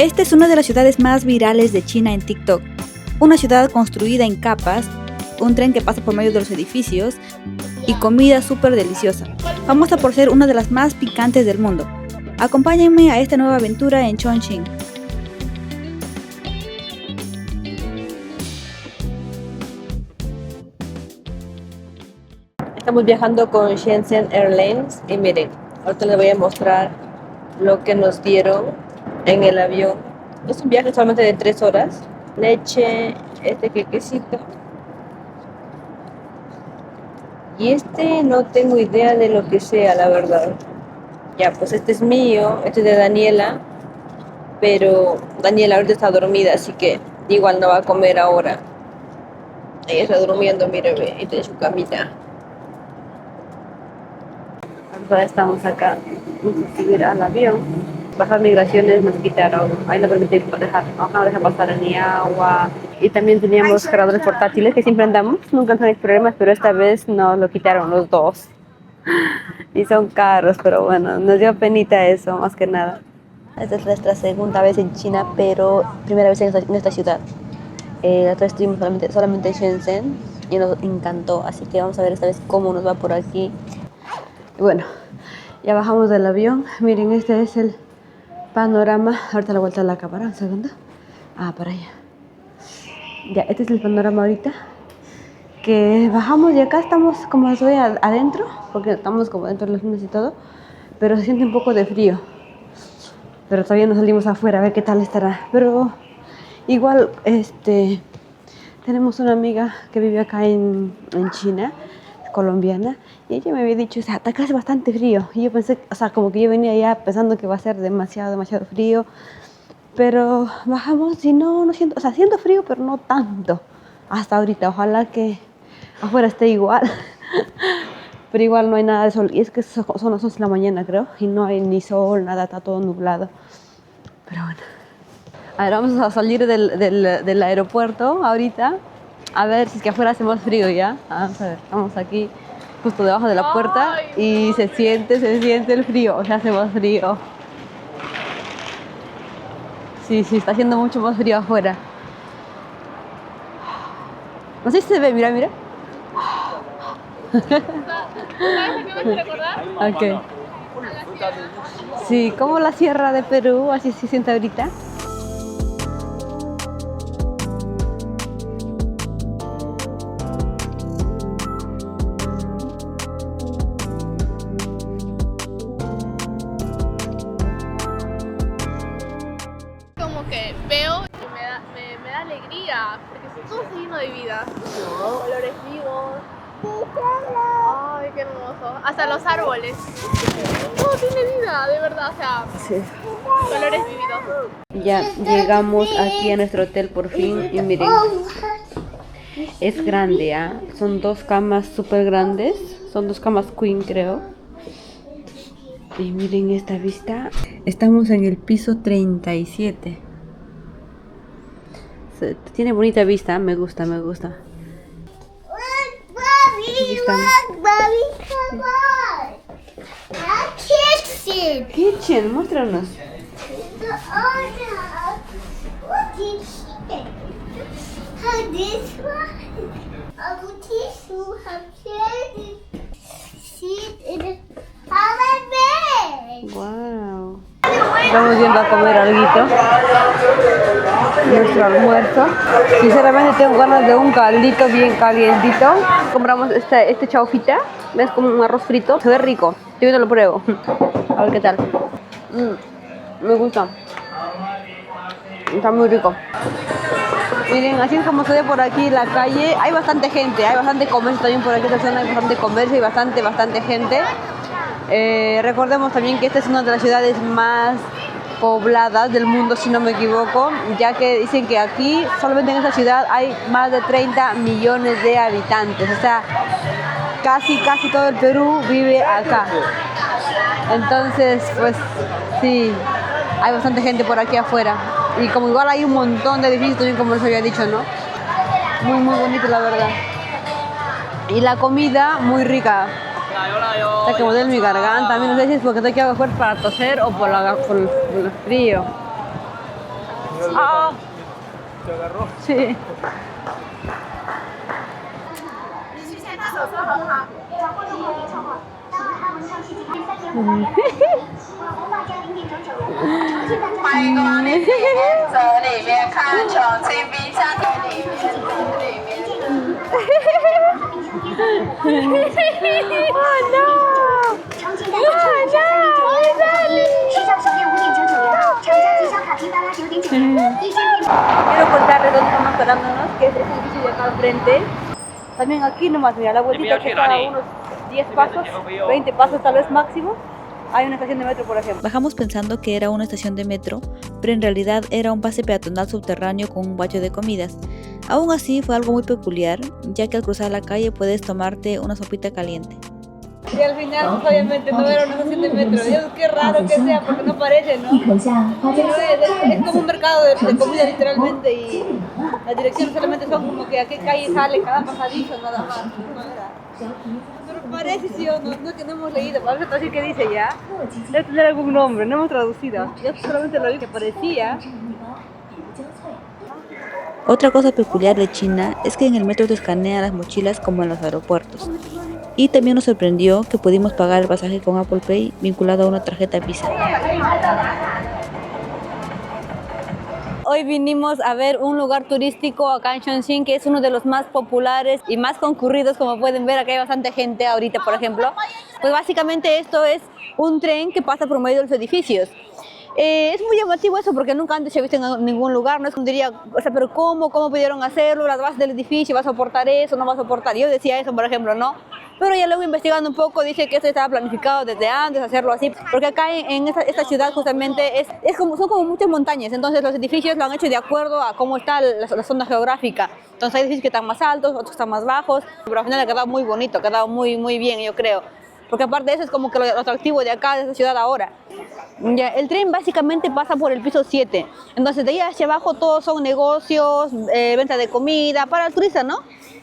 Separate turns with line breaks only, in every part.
Esta es una de las ciudades más virales de China en TikTok. Una ciudad construida en capas, un tren que pasa por medio de los edificios y comida súper deliciosa, famosa por ser una de las más picantes del mundo. Acompáñenme a esta nueva aventura en Chongqing.
Estamos viajando con Shenzhen Airlines y miren, ahorita les voy a mostrar lo que nos dieron en el avión. Es un viaje solamente de 3 horas. Leche, quequecito. Y no tengo idea de lo que sea, la verdad. Ya, pues este es mío, este es de Daniela. Pero Daniela ahorita está dormida, así que igual no va a comer ahora. Ella está durmiendo, míreme, y tiene su camita. Ahora estamos acá, vamos a subir al avión. Bajar migraciones nos quitaron, ahí no permiten no deja pasar ni agua. Y también teníamos cargadores portátiles que siempre andamos, nunca tenéis problemas, pero esta vez nos lo quitaron los dos. Y son caros, pero bueno, nos dio penita eso, más que nada. Esta es nuestra segunda vez en China, pero primera vez en esta ciudad. La otra vez estuvimos solamente en Shenzhen y nos encantó, así que vamos a ver esta vez cómo nos va por aquí. Y bueno, ya bajamos del avión. Miren, este es el panorama. Ahorita la vuelta de la cámara, un segundo. Para allá. Ya, este es el panorama ahorita. Que bajamos y acá estamos como estoy adentro, porque estamos como dentro de las lunas y todo, pero se siente un poco de frío. Pero todavía no salimos afuera a ver qué tal estará. Pero igual, tenemos una amiga que vive acá en China, colombiana, y ella me había dicho, o sea, acá hace bastante frío. Y yo pensé, o sea, como que yo venía ya pensando que va a ser demasiado frío. Pero bajamos y no siento, o sea, siento frío, pero no tanto. Hasta ahorita, ojalá que afuera esté igual. Pero igual no hay nada de sol. Y es que son las 11 de la mañana, creo. Y no hay ni sol, nada, está todo nublado. Pero bueno. A ver, vamos a salir del aeropuerto ahorita. A ver si es que afuera hace más frío ya. Vamos a ver, estamos aquí justo debajo de la puerta. Y se siente el frío. O sea, hace más frío. Sí, está haciendo mucho más frío afuera. No sé si se ve, mira.
¿Sabes a qué me hace recordar?
Ok. Sí, como la sierra de Perú, así se siente ahorita.
Como que veo y me da alegría, porque todo está lleno de vida. Colores vivos. Ay, qué hermoso. Hasta los árboles. Todo tiene vida, de verdad, o sea,
Sí.
colores vividos.
Ya llegamos aquí a nuestro hotel por fin y miren, es grande, ¿ah? Son 2 camas súper grandes, son 2 camas queen creo. Y miren esta vista, estamos en el piso 37. Tiene bonita vista, me gusta. Aquí estamos. Kitchen, muéstranos. Wow. Estamos yendo a comer alguito. Nuestro almuerzo. Sinceramente tengo ganas de un caldito bien calientito. Compramos este chaufita. ¿Ves? Como un arroz frito. Se ve rico. Yo lo pruebo. A ver qué tal. Me gusta. Está muy rico. Miren, así es como se ve por aquí la calle. Hay bastante gente, hay bastante comercio también por aquí. Esta zona hay bastante comercio y bastante gente. Recordemos también que esta es una de las ciudades más pobladas del mundo, si no me equivoco, ya que dicen que aquí, solamente en esta ciudad, hay más de 30 millones de habitantes. O sea, casi todo el Perú vive acá. Entonces, pues sí, hay bastante gente por aquí afuera. Y como igual hay un montón de edificios también, como les había dicho, ¿no? Muy bonito, la verdad. Y la comida, muy rica. Está que modelo mi garganta. A mí no sé si es porque tengo que hacer fuerza para toser o por el frío. Ah,
Se agarró.
sí. Quiero contarles dónde estamos quedándonos, que es ese edificio de acá al frente. También aquí nomás, mira, la vueltita que está a unos 10 pasos, 20 pasos tal vez máximo. Hay una estación de metro, por ejemplo.
Bajamos pensando que era una estación de metro, pero en realidad era un pase peatonal subterráneo con un bacho de comidas. Aún así fue algo muy peculiar, ya que al cruzar la calle puedes tomarte una sopita caliente.
Y al final, pues, obviamente, no era una estación de metro. Dios, qué raro que sea, porque no parece, ¿no? Es como un mercado de comida, literalmente, y las direcciones solamente son como que a qué calle sale cada pasadizo, nada más. Pero parece, sí o no, no que no hemos leído, para ver así que dice ya. Debe tener algún nombre, no hemos traducido. Yo solamente lo vi que parecía.
Otra cosa peculiar de China es que en el metro te escanean las mochilas como en los aeropuertos. Y también nos sorprendió que pudimos pagar el pasaje con Apple Pay vinculado a una tarjeta Visa.
Hoy vinimos a ver un lugar turístico acá en Chongqing, que es uno de los más populares y más concurridos. Como pueden ver, acá hay bastante gente ahorita, por ejemplo. Pues básicamente esto es un tren que pasa por medio de los edificios. Es muy llamativo eso porque nunca antes se ha visto en ningún lugar, no es como diría, o sea, pero ¿cómo pudieron hacerlo? Las bases del edificio, ¿va a soportar eso? ¿No va a soportar? Yo decía eso, por ejemplo, ¿no? Pero ya luego investigando un poco dice que esto estaba planificado desde antes, hacerlo así, porque acá en esta ciudad justamente son como muchas montañas, entonces los edificios lo han hecho de acuerdo a cómo está la zona geográfica. Entonces hay edificios que están más altos, otros que están más bajos, pero al final ha quedado muy bonito, ha quedado muy, muy bien, yo creo. Porque aparte de eso es como que lo atractivo de acá, de esta ciudad ahora. Ya, el tren básicamente pasa por el piso 7, entonces de ahí hacia abajo todos son negocios, venta de comida, para el turista, ¿no?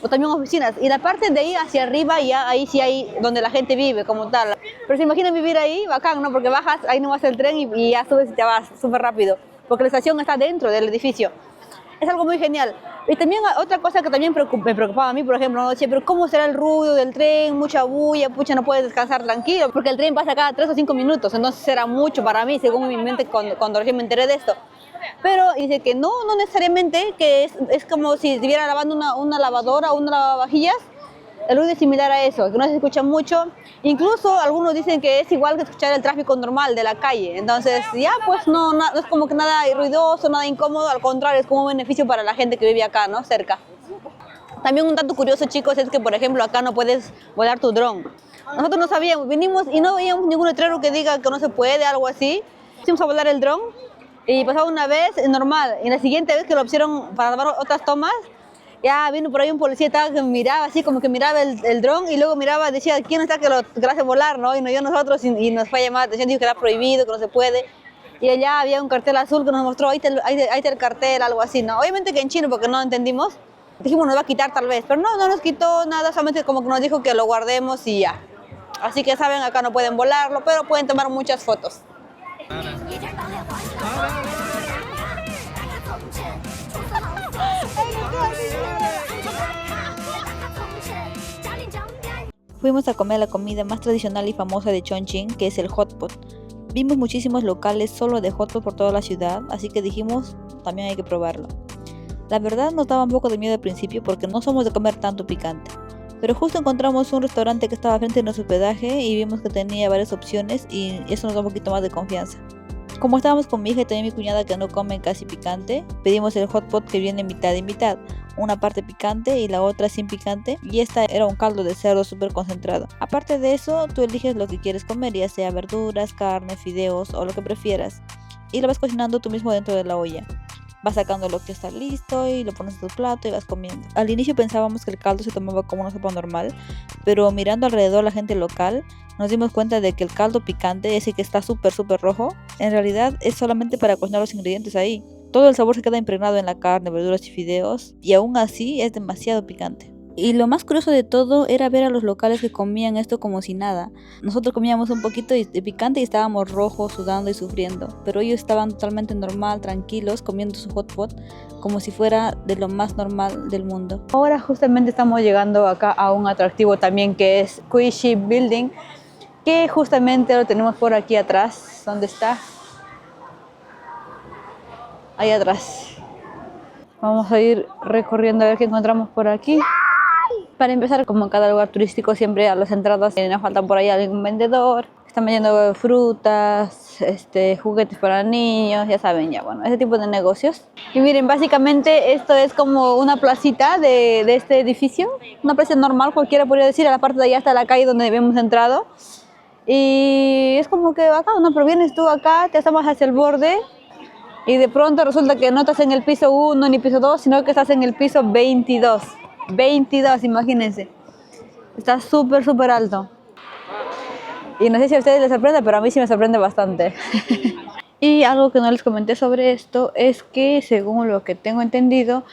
O también oficinas, y la parte de ahí hacia arriba ya ahí sí hay donde la gente vive como tal. Pero se imaginan vivir ahí, bacán, ¿no? Porque bajas, ahí no vas el tren y ya subes y te vas súper rápido, porque la estación está dentro del edificio. Es algo muy genial. Y también otra cosa que también me preocupaba a mí, por ejemplo, ¿no? Decía, pero ¿cómo será el ruido del tren? Mucha bulla, pucha, no puedes descansar tranquilo, porque el tren pasa cada 3 o 5 minutos, entonces era mucho para mí, según mi mente, cuando recién me enteré de esto. Pero dice que no necesariamente, que es como si estuviera lavando una lavadora o una lavavajillas. El ruido es similar a eso, que no se escucha mucho. Incluso algunos dicen que es igual que escuchar el tráfico normal de la calle. Entonces ya pues no es como que nada ruidoso, nada incómodo, al contrario, es como un beneficio para la gente que vive acá, ¿no? Cerca. También un dato curioso, chicos, es que por ejemplo acá no puedes volar tu dron. Nosotros no sabíamos, vinimos y no veíamos ningún letrero que diga que no se puede, algo así. Fuimos a volar el dron y pasaba una vez normal, y la siguiente vez que lo pusieron para tomar otras tomas, ya vino por ahí un policía que miraba así, como que miraba el dron y luego miraba, decía, ¿quién está que lo hace volar? ¿No? Y nos dio a nosotros y nos fue a llamar la atención, dijo que era prohibido, que no se puede. Y allá había un cartel azul que nos mostró, ahí está el cartel, algo así, ¿no? Obviamente que en chino, porque no entendimos, dijimos nos va a quitar tal vez, pero no nos quitó nada, solamente como que nos dijo que lo guardemos y ya. Así que saben, acá no pueden volarlo, pero pueden tomar muchas fotos.
Fuimos a comer la comida más tradicional y famosa de Chongqing, que es el hot pot. Vimos muchísimos locales solo de hot pot por toda la ciudad, así que dijimos, también hay que probarlo. La verdad nos daba un poco de miedo al principio porque no somos de comer tanto picante. Pero justo encontramos un restaurante que estaba frente a nuestro hospedaje y vimos que tenía varias opciones y eso nos da un poquito más de confianza. Como estábamos con mi hija y también mi cuñada que no comen casi picante, pedimos el hot pot que viene mitad y mitad, una parte picante y la otra sin picante, y esta era un caldo de cerdo súper concentrado. Aparte de eso, tú eliges lo que quieres comer, ya sea verduras, carne, fideos o lo que prefieras, y lo vas cocinando tú mismo dentro de la olla. Vas sacando lo que está listo y lo pones en tu plato y vas comiendo. Al inicio pensábamos que el caldo se tomaba como una sopa normal, pero mirando alrededor la gente local, nos dimos cuenta de que el caldo picante, ese que está súper rojo, en realidad es solamente para cocinar los ingredientes ahí. Todo el sabor se queda impregnado en la carne, verduras y fideos, y aún así es demasiado picante. Y lo más curioso de todo era ver a los locales que comían esto como si nada. Nosotros comíamos un poquito de picante y estábamos rojos, sudando y sufriendo, pero ellos estaban totalmente normal, tranquilos, comiendo su hot pot como si fuera de lo más normal del mundo. Ahora justamente estamos llegando acá a un atractivo también que es Cruise Ship Building, que justamente lo tenemos por aquí atrás. ¿Dónde está? Ahí atrás. Vamos a ir recorriendo a ver qué encontramos por aquí. Para empezar, como en cada lugar turístico, siempre a las entradas nos faltan por ahí algún vendedor. Están vendiendo frutas, juguetes para niños, ya saben, ya bueno, ese tipo de negocios. Y miren, básicamente esto es como una placita de este edificio. Una plaza normal, cualquiera podría decir. A la parte de allá está la calle donde habíamos entrado. Y es como que acá, ¿no? Pero vienes tú acá, te asomas hacia el borde y de pronto resulta que no estás en el piso 1 ni piso 2, sino que estás en el piso 22. 22, imagínense. Está súper, súper alto. Y no sé si a ustedes les sorprende, pero a mí sí me sorprende bastante. Y algo que no les comenté sobre esto es que, según lo que tengo entendido,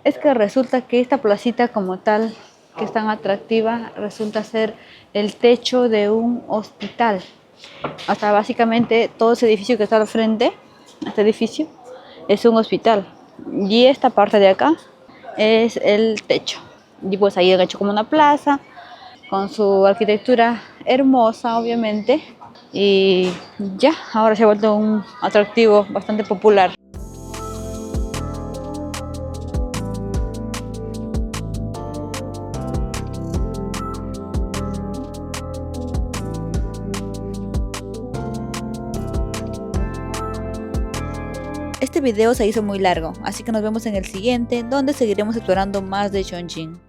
es que resulta que esta placita como tal, que es tan atractiva, resulta ser el techo de un hospital. Hasta básicamente todo ese edificio que está al frente, este edificio, es un hospital. Y esta parte de acá es el techo. Y pues ahí han hecho como una plaza con su arquitectura hermosa, obviamente. Y ya, ahora se ha vuelto un atractivo bastante popular. Este video se hizo muy largo, así que nos vemos en el siguiente, donde seguiremos explorando más de Chongqing.